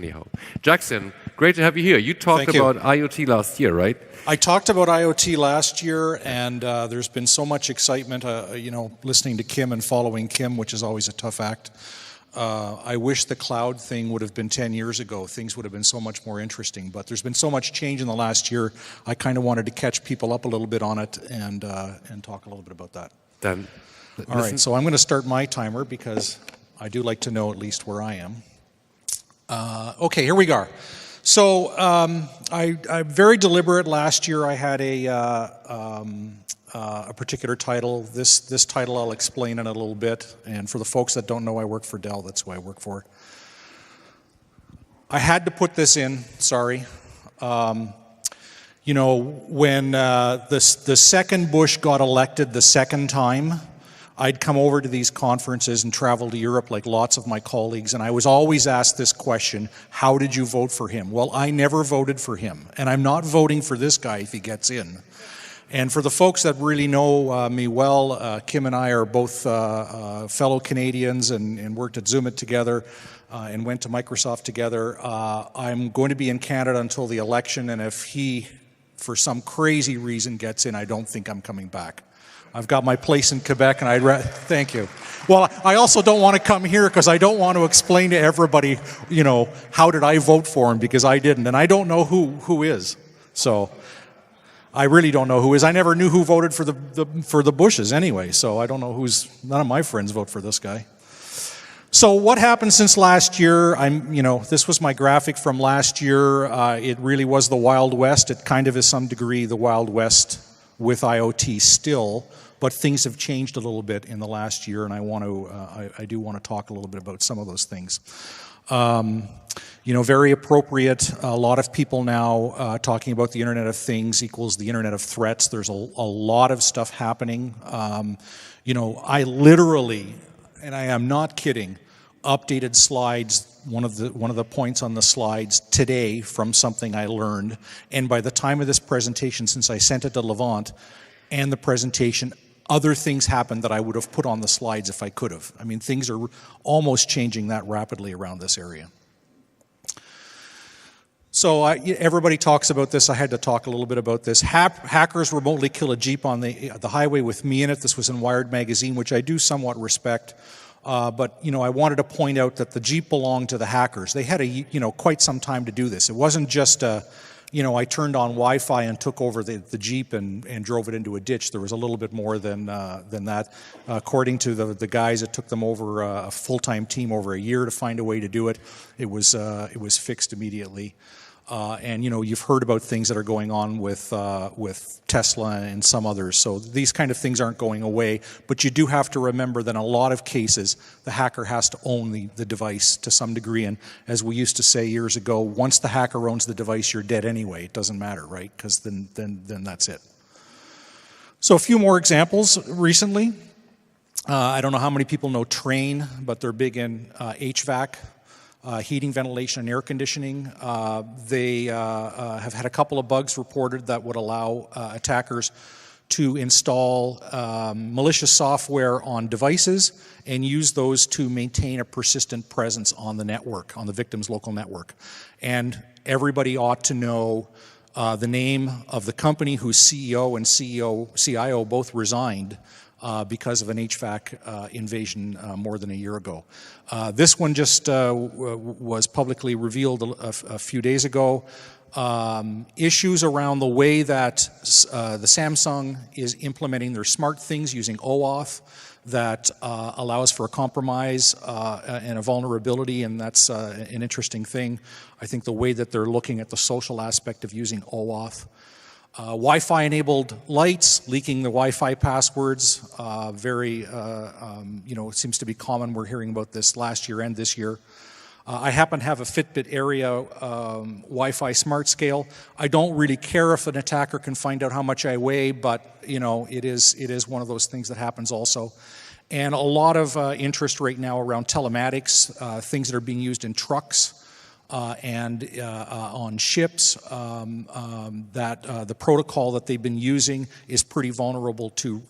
anyhow. Jackson, great to have you here. You talked about IoT last year, right? I talked about IoT last year, and there's been so much excitement, listening to Kim and following Kim, which is always a tough act. I wish the cloud thing would have been 10 years ago. Things would have been so much more interesting. But there's been so much change in the last year, I kind of wanted to catch people up a little bit on it and talk a little bit about that. Then, all right, so I'm going to start my timer because I do like to know at least where I am. Okay, here we go. So I'm very deliberate. Last year I had a particular title. This title I'll explain in a little bit. And for the folks that don't know, I work for Dell. That's who I work for. I had to put this in. Sorry. When the second Bush got elected the second time, I'd come over to these conferences and travel to Europe like lots of my colleagues, and I was always asked this question: how did you vote for him? Well, I never voted for him, and I'm not voting for this guy if he gets in. And for the folks that really know me well, Kim and I are both fellow Canadians and worked at Zoomit together and went to Microsoft together. I'm going to be in Canada until the election, and if he, for some crazy reason, gets in, I don't think I'm coming back. I've got my place in Quebec, and thank you. Well, I also don't want to come here because I don't want to explain to everybody, how did I vote for him, because I didn't, and I don't know who is. So I really don't know who is. I never knew who voted for the Bushes anyway, so I don't know none of my friends vote for this guy. So what happened since last year? This was my graphic from last year. It really was the Wild West. It kind of is some degree the Wild West with IoT still, but things have changed a little bit in the last year, and I do want to talk a little bit about some of those things. Very appropriate. A lot of people now talking about the Internet of Things equals the Internet of Threats. There's a lot of stuff happening. I literally, and I am not kidding, updated slides. One of the points on the slides today from something I learned, and by the time of this presentation, since I sent it to Levant and the presentation, other things happened that I would have put on the slides if I could have. I mean, things are almost changing that rapidly around this area. So everybody talks about this. I had to talk a little bit about this. Hackers remotely kill a Jeep on the highway with me in it. This was in Wired magazine, which I do somewhat respect. But I wanted to point out that the Jeep belonged to the hackers. They had quite some time to do this. It wasn't just I turned on Wi-Fi and took over the Jeep and drove it into a ditch. There was a little bit more than that. According to the guys, it took them over a full-time team over a year to find a way to do it. It was fixed immediately. And you've heard about things that are going on with Tesla and some others. So these kind of things aren't going away. But you do have to remember that in a lot of cases, the hacker has to own the device to some degree. And as we used to say years ago, once the hacker owns the device, you're dead anyway. It doesn't matter, right? Because then that's it. So a few more examples recently. I don't know how many people know Trane, but they're big in HVAC. Heating, ventilation, and air conditioning. They have had a couple of bugs reported that would allow attackers to install malicious software on devices and use those to maintain a persistent presence on the network, on the victim's local network. And everybody ought to know the name of the company whose CEO and CIO both resigned because of an HVAC invasion more than a year ago. This one just was publicly revealed a few days ago. Issues around the way that the Samsung is implementing their smart things using OAuth that allows for a compromise and a vulnerability, and that's an interesting thing. I think the way that they're looking at the social aspect of using OAuth. Wi-Fi enabled lights, leaking the Wi-Fi passwords, it seems to be common. We're hearing about this last year and this year. I happen to have a Fitbit area Wi-Fi smart scale. I don't really care if an attacker can find out how much I weigh, but it is one of those things that happens also. And a lot of interest right now around telematics, things that are being used in trucks. and on ships, that the protocol that they've been using is pretty vulnerable to,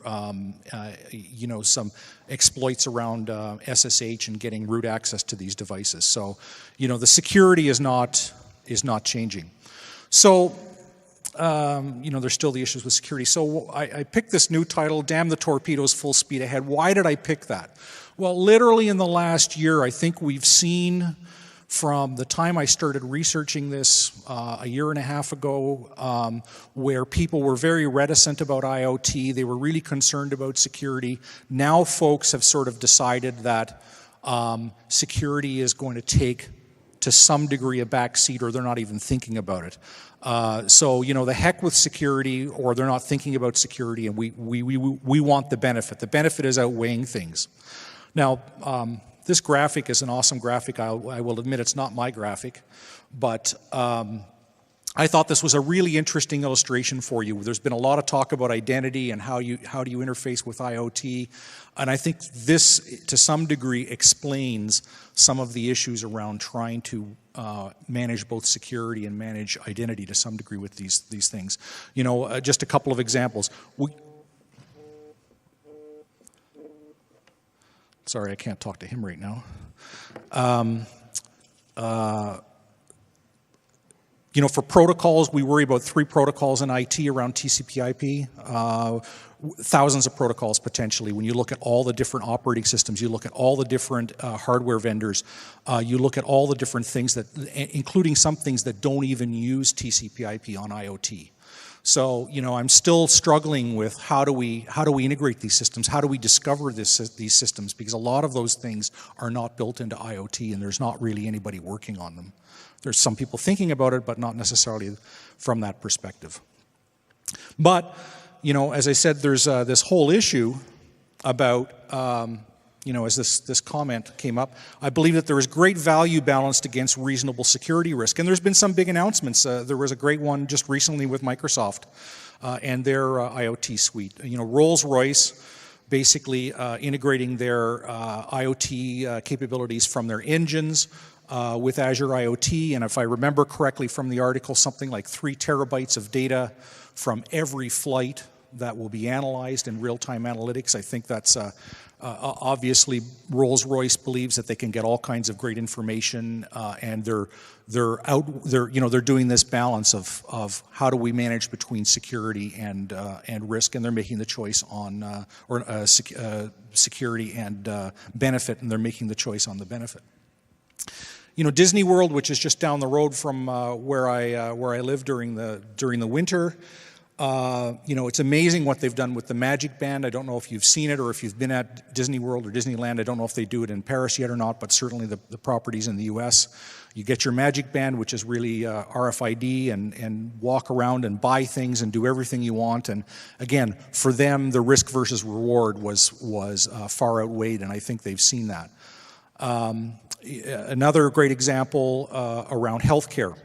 some exploits around SSH and getting root access to these devices. So, the security is not changing. So, there's still the issues with security. So I picked this new title, Damn the Torpedoes, Full Speed Ahead. Why did I pick that? Well, literally in the last year, I think we've seen, from the time I started researching this a year and a half ago, where people were very reticent about IoT, they were really concerned about security. Now folks have sort of decided that security is going to take, to some degree, a backseat, or they're not even thinking about it. So, the heck with security, or they're not thinking about security, and we want the benefit. The benefit is outweighing things. Now, this graphic is an awesome graphic. I will admit it's not my graphic, but I thought this was a really interesting illustration for you. There's been a lot of talk about identity and how do you interface with IoT, and I think this, to some degree, explains some of the issues around trying to manage both security and manage identity to some degree with these things. Just a couple of examples. Sorry, I can't talk to him right now. For protocols, we worry about 3 protocols in IT around TCP/IP. Thousands of protocols potentially. When you look at all the different operating systems, you look at all the different hardware vendors, you look at all the different things that, including some things that don't even use TCP/IP on IoT. So, I'm still struggling with how do we integrate these systems? How do we discover these systems? Because a lot of those things are not built into IoT, and there's not really anybody working on them. There's some people thinking about it, but not necessarily from that perspective. But, as I said, there's this whole issue about, as this comment came up, I believe that there is great value balanced against reasonable security risk. And there's been some big announcements. There was a great one just recently with Microsoft and their IoT suite. Rolls-Royce basically integrating their IoT capabilities from their engines with Azure IoT. And if I remember correctly from the article, something like 3 terabytes of data from every flight that will be analyzed in real-time analytics. I think that's obviously Rolls-Royce believes that they can get all kinds of great information, and they're doing this balance of how do we manage between security and risk, and they're making the choice on security and benefit, and they're making the choice on the benefit. Disney World, which is just down the road from where I live during the winter. It's amazing what they've done with the Magic Band. I don't know if you've seen it or if you've been at Disney World or Disneyland. I don't know if they do it in Paris yet or not, but certainly the properties in the U.S. You get your Magic Band, which is really RFID, and walk around and buy things and do everything you want. And again, for them, the risk versus reward was far outweighed, and I think they've seen that. Another great example around healthcare.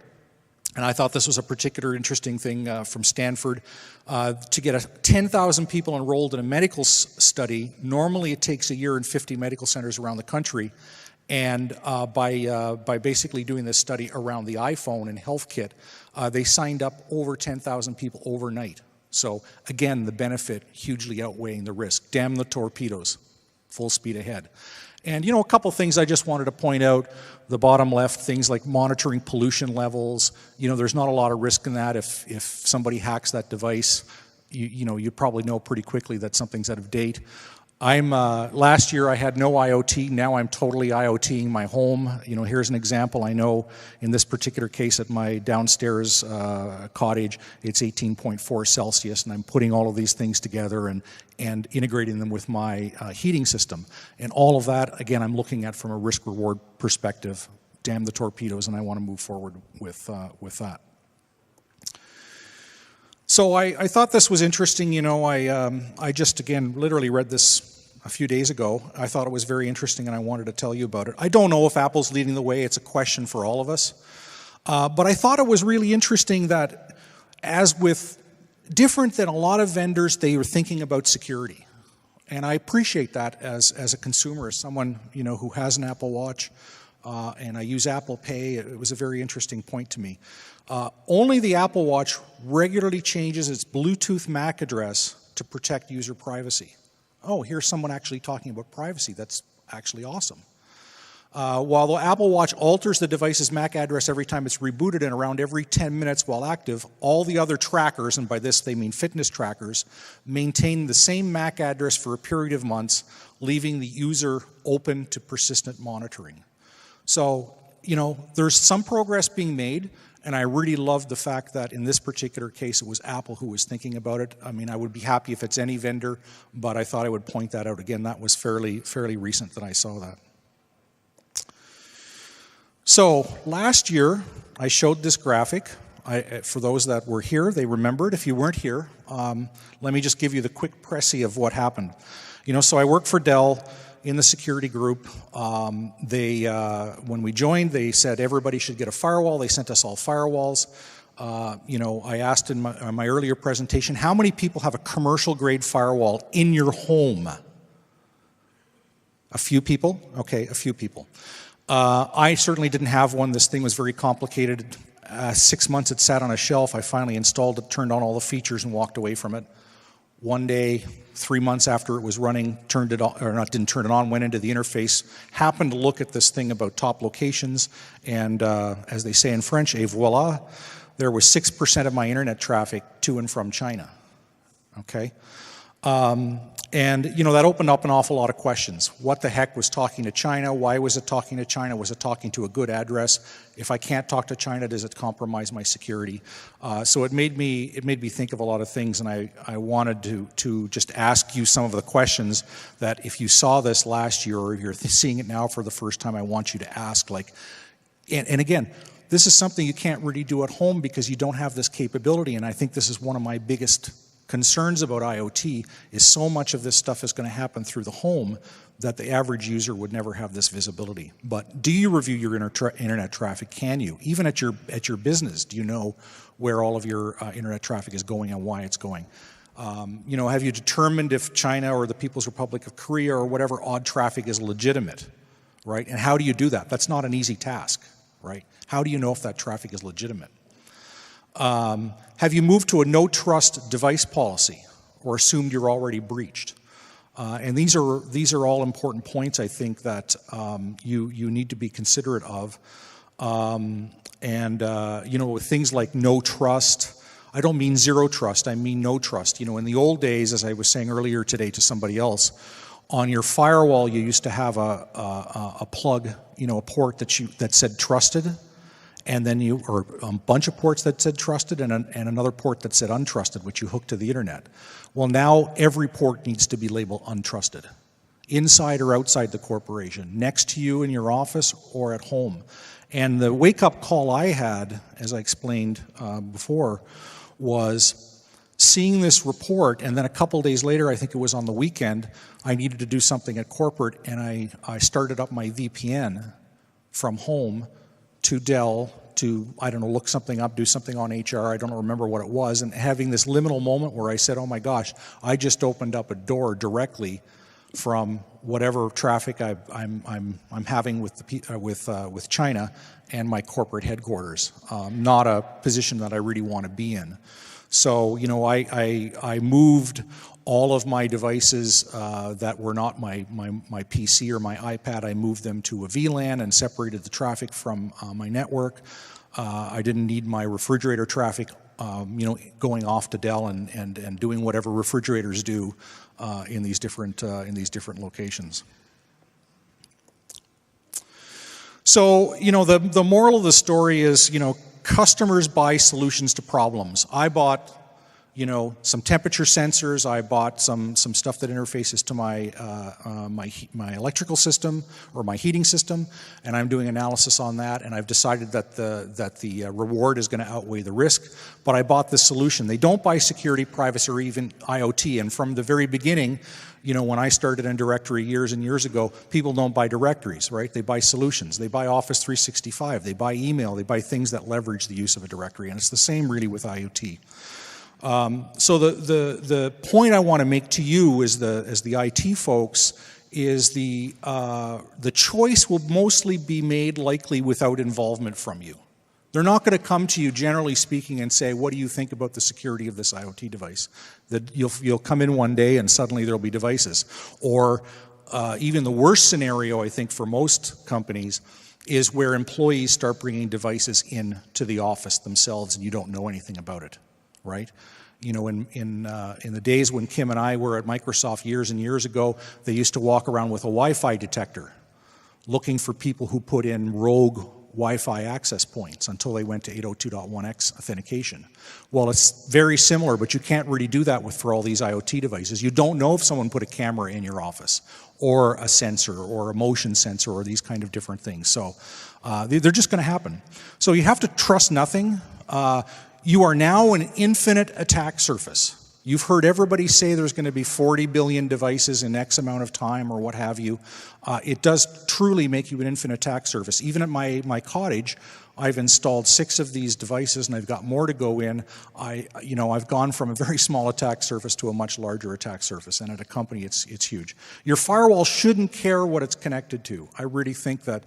And I thought this was a particular interesting thing from Stanford. To get 10,000 people enrolled in a medical study, normally it takes a year in 50 medical centers around the country. And by basically doing this study around the iPhone and HealthKit, they signed up over 10,000 people overnight. So again, the benefit hugely outweighing the risk. Damn the torpedoes, full speed ahead. And, a couple things I just wanted to point out. The bottom left, things like monitoring pollution levels. There's not a lot of risk in that. If somebody hacks that device, you probably know pretty quickly that something's out of date. Last year I had no IoT. Now I'm totally IoTing my home. Here's an example. I know in this particular case at my downstairs cottage, it's 18.4 Celsius, and I'm putting all of these things together and integrating them with my heating system. And all of that, again, I'm looking at from a risk-reward perspective. Damn the torpedoes, and I want to move forward with that. So I thought this was interesting. I just, again, literally read this a few days ago. I thought it was very interesting, and I wanted to tell you about it. I don't know if Apple's leading the way. It's a question for all of us. But I thought it was really interesting that, as with different than a lot of vendors, they were thinking about security. And I appreciate that as a consumer, as someone who has an Apple Watch. and I use Apple Pay. It was a very interesting point to me. Only the Apple Watch regularly changes its Bluetooth MAC address to protect user privacy. Oh, here's someone actually talking about privacy. That's actually awesome. While the Apple Watch alters the device's MAC address every time it's rebooted and around every 10 minutes while active, all the other trackers, and by this they mean fitness trackers, maintain the same MAC address for a period of months, leaving the user open to persistent monitoring. So, you know, there's some progress being made, and I really love the fact that in this particular case it was Apple who was thinking about it. I mean, I would be happy if it's any vendor, but I thought I would point that out. Again, that was fairly recent that I saw that. So last year, I showed this graphic. For those that were here, they remembered. If you weren't here, let me just give you the quick précis of what happened. You know, so I work for Dell in the security group. When we joined, they said everybody should get a firewall. They sent us all firewalls. You know, I asked in my earlier presentation, how many people have a commercial-grade firewall in your home? A few people? Okay, a few people. I certainly didn't have one. This thing was very complicated. 6 months it sat on a shelf. I finally installed it, turned on all the features, and walked away from it. One day, 3 months after it was running, turned it on, or not, didn't turn it on, went into the interface, happened to look at this thing about top locations, and as they say in French, et voila, there was 6% of my internet traffic to and from China. Okay? And, you know, that opened up an awful lot of questions. What the heck was talking to China? Why was it talking to China? Was it talking to a good address? If I can't talk to China, does it compromise my security? So it made me think of a lot of things, and I wanted to just ask you some of the questions that if you saw this last year or if you're seeing it now for the first time, I want you to ask. Like, and again, this is something you can't really do at home because you don't have this capability, and I think this is one of my biggest concerns about IoT is so much of this stuff is going to happen through the home that the average user would never have this visibility. But do you review your internet traffic? Can you? Even at your business, do you know where all of your internet traffic is going and why it's going? You know, have you determined if China or the People's Republic of Korea or whatever odd traffic is legitimate, right? And how do you do that? That's not an easy task, right? How do you know if that traffic is legitimate? Have you moved to a no-trust device policy or assumed you're already breached? And these are all important points, I think, that you need to be considerate of. You know, with things like no trust, I don't mean zero trust, I mean no trust. You know, in the old days, as I was saying earlier today to somebody else, on your firewall you used to have a plug, you know, a port that said trusted. And then or a bunch of ports that said trusted and another port that said untrusted, which you hook to the internet. Well, now every port needs to be labeled untrusted, inside or outside the corporation, next to you in your office or at home. And the wake-up call I had, as I explained before, was seeing this report, and then a couple days later, I think it was on the weekend, I needed to do something at corporate, and I started up my VPN from home to Dell to, I don't know, look something up, do something on HR, I don't remember what it was, and having this liminal moment where I said, oh my gosh, I just opened up a door directly from whatever traffic I'm having with China and my corporate headquarters. Not a position that I really want to be in. So, you know, I moved all of my devices that were not my PC or my iPad, I moved them to a VLAN and separated the traffic from my network. I didn't need my refrigerator traffic, you know, going off to Dell and doing whatever refrigerators do in these different locations. So, you know, the moral of the story is, you know, customers buy solutions to problems. I bought, you know, some temperature sensors. I bought some stuff that interfaces to my my electrical system or my heating system, and I'm doing analysis on that. And I've decided that the reward is going to outweigh the risk. But I bought this solution. They don't buy security, privacy, or even IoT. And from the very beginning, you know, when I started in directory years and years ago, people don't buy directories, right? They buy solutions. They buy Office 365. They buy email. They buy things that leverage the use of a directory. And it's the same really with IoT. So the point I want to make to you as the IT folks is the choice will mostly be made likely without involvement from you. They're not going to come to you, generally speaking, and say, what do you think about the security of this IoT device? That you'll come in one day and suddenly there'll be devices. Or even the worst scenario, I think, for most companies is where employees start bringing devices into the office themselves and you don't know anything about it, right? You know, in the days when Kim and I were at Microsoft years and years ago, they used to walk around with a Wi-Fi detector looking for people who put in rogue Wi-Fi access points until they went to 802.1x authentication. Well, it's very similar, but you can't really do that for all these IoT devices. You don't know if someone put a camera in your office or a sensor or a motion sensor or these kind of different things. So they're just going to happen. So you have to trust nothing. You are now an infinite attack surface. You've heard everybody say there's going to be 40 billion devices in X amount of time or what have you. It does truly make you an infinite attack surface. Even at my cottage, I've installed 6 of these devices and I've got more to go in. I've gone from a very small attack surface to a much larger attack surface, and at a company it's huge. Your firewall shouldn't care what it's connected to. I really think that,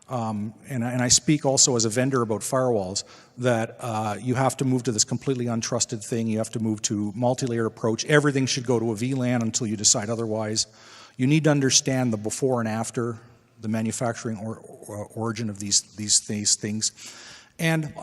and I speak also as a vendor about firewalls, that you have to move to this completely untrusted thing. You have to move to multi-layered approach. Everything should go to a VLAN until you decide otherwise. You need to understand the before and after, the manufacturing origin of these things. And,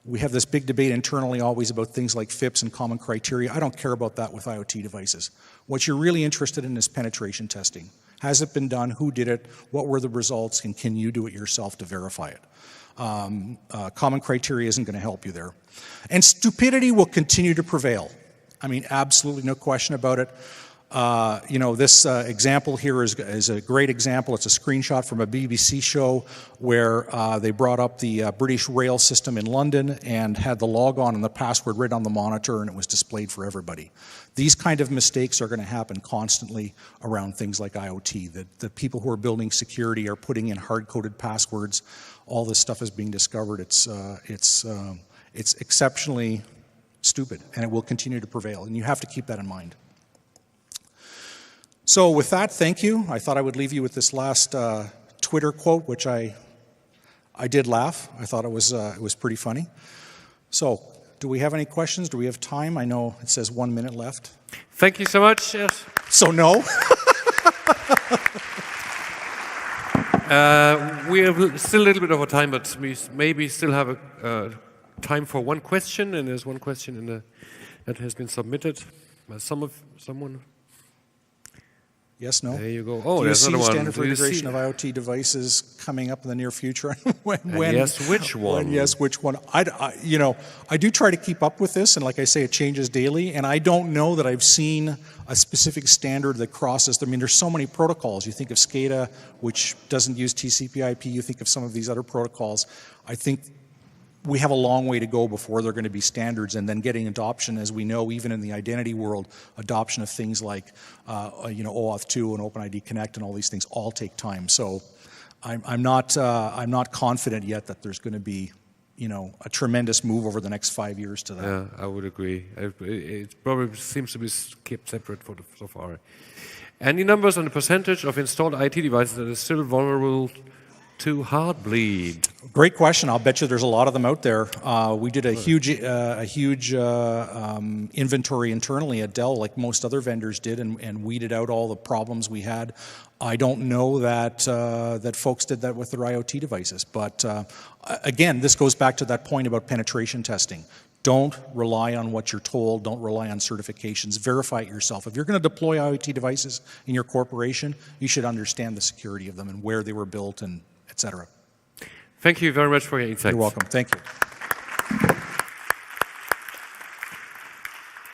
we have this big debate internally always about things like FIPS and common criteria. I don't care about that with IoT devices. What you're really interested in is penetration testing. Has it been done? Who did it? What were the results? And can you do it yourself to verify it? Common criteria isn't going to help you there. And stupidity will continue to prevail. I mean, absolutely no question about it. This example here is a great example. It's a screenshot from a BBC show where they brought up the British rail system in London and had the logon and the password right on the monitor, and it was displayed for everybody. These kind of mistakes are going to happen constantly around things like IoT. That the people who are building security are putting in hard-coded passwords. All this stuff is being discovered. It's exceptionally stupid, and it will continue to prevail, and you have to keep that in mind. So with that, thank you. I thought I would leave you with this last Twitter quote, which I did laugh. I thought it was pretty funny. So, do we have any questions? Do we have time? I know it says 1 minute left. Thank you so much. Yes. So no. We have still a little bit over time, but we maybe still have time for one question, and there's one question that has been submitted by someone. Yes, no? There you go. Oh, do you there's see another one. Standard for integration of IoT devices coming up in the near future? when, yes, which one? Yes, which one? I do try to keep up with this, and like I say, it changes daily, and I don't know that I've seen a specific standard that crosses. I mean, there's so many protocols. You think of SCADA, which doesn't use TCP/IP. You think of some of these other protocols. I think we have a long way to go before they're going to be standards, and then getting adoption, as we know, even in the identity world, adoption of things like OAuth 2 and OpenID Connect and all these things all take time. So I'm not confident yet that there's going to be a tremendous move over the next 5 years to that. Yeah, I would agree. It probably seems to be kept separate so far. Any numbers on the percentage of installed IT devices that is still vulnerable to Heartbleed? Great question. I'll bet you there's a lot of them out there. We did a huge inventory internally at Dell, like most other vendors did, and weeded out all the problems we had. I don't know that folks did that with their IoT devices, but again, this goes back to that point about penetration testing. Don't rely on what you're told. Don't rely on certifications. Verify it yourself. If you're going to deploy IoT devices in your corporation, you should understand the security of them and where they were built and et cetera. Thank you very much for your insights. You're welcome. Thank you.